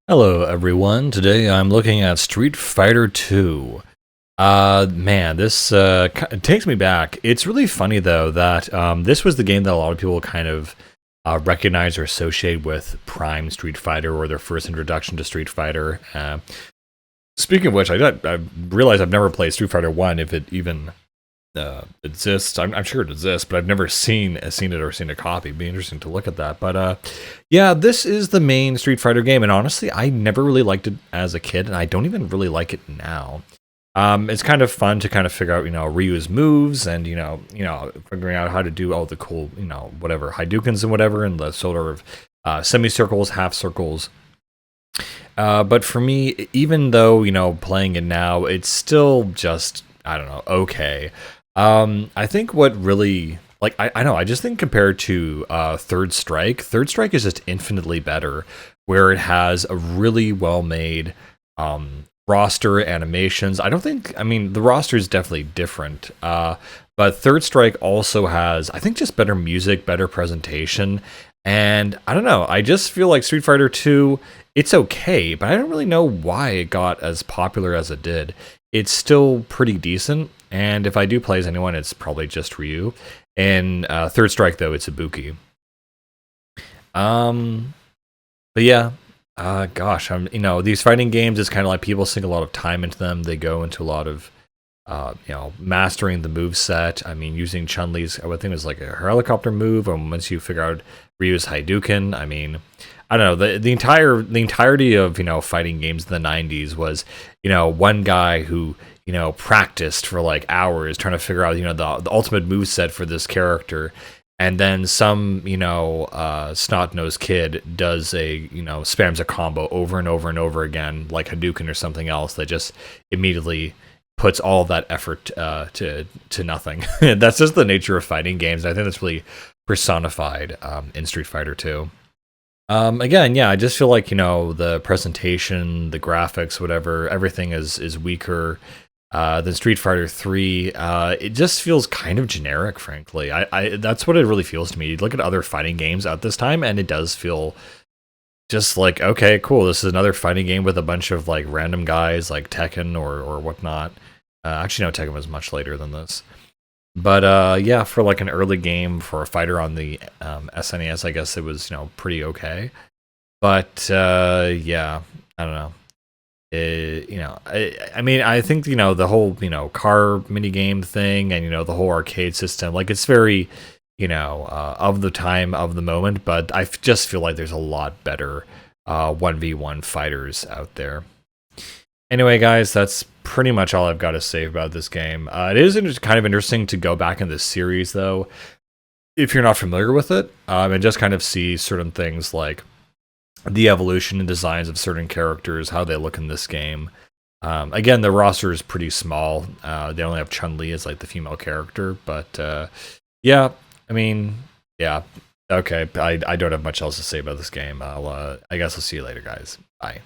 Hello everyone, today I'm looking at Street Fighter 2. Man, this it takes me back. It's really funny though that this was the game that a lot of people kind of recognize or associate with Prime Street Fighter or their first introduction to Street Fighter. Speaking of which, I realize I've never played Street Fighter 1 if it even exists. I'm sure it exists, but I've never seen it or seen a copy. It'd be interesting to look at that. But yeah, this is the main Street Fighter game, and honestly, I never really liked it as a kid, and I don't even really like it now. It's kind of fun to kind of figure out, Ryu's moves and figuring out how to do all the cool, whatever Hadoukens and whatever, and the sort of semicircles, half circles. But for me, even though playing it now, it's still just I don't know, okay. I think what really I know, I just think compared to Third Strike is just infinitely better, where it has a really well made roster, animations. I mean, the roster is definitely different, but Third Strike also has, I think, just better music, better presentation, and I don't know, I just feel like Street Fighter 2, it's okay, but I don't really know why it got as popular as it did. It's still pretty decent, and if I do play as anyone, it's probably just Ryu. And Third Strike, though, it's Ibuki. But yeah, gosh, these fighting games is kind of like people sink a lot of time into them. They go into a lot of, mastering the move set. I mean, using Chun-Li's, I would think it was like a helicopter move, and once you figure out Ryu's Hadouken, I mean, I don't know, the entirety of fighting games in the 90s was one guy who practiced for like hours trying to figure out the ultimate move set for this character, and then some snot-nosed kid does spams a combo over and over and over again, like Hadouken or something else, that just immediately puts all of that effort to nothing. That's just the nature of fighting games. I think that's really personified in Street Fighter 2. Again, yeah, I just feel like the presentation, the graphics, whatever, everything is weaker than Street Fighter 3. It just feels kind of generic, frankly. I that's what it really feels to me. You look at other fighting games at this time, and it does feel just like, okay, cool. This is another fighting game with a bunch of like random guys, like Tekken or whatnot. Actually, no, Tekken was much later than this. But yeah, for like an early game for a fighter on the SNES, I guess it was pretty okay. But yeah, I don't know. I mean, I think the whole car mini game thing, and the whole arcade system, like it's very of the time, of the moment. But I just feel like there's a lot better 1v1 fighters out there. Anyway, guys, that's pretty much all I've got to say about this game. It is kind of interesting to go back in this series, though, if you're not familiar with it, and just kind of see certain things like the evolution and designs of certain characters, how they look in this game. Again, the roster is pretty small. They only have Chun-Li as like the female character, but yeah, I mean, yeah, okay. I don't have much else to say about this game. I guess I'll see you later, guys. Bye.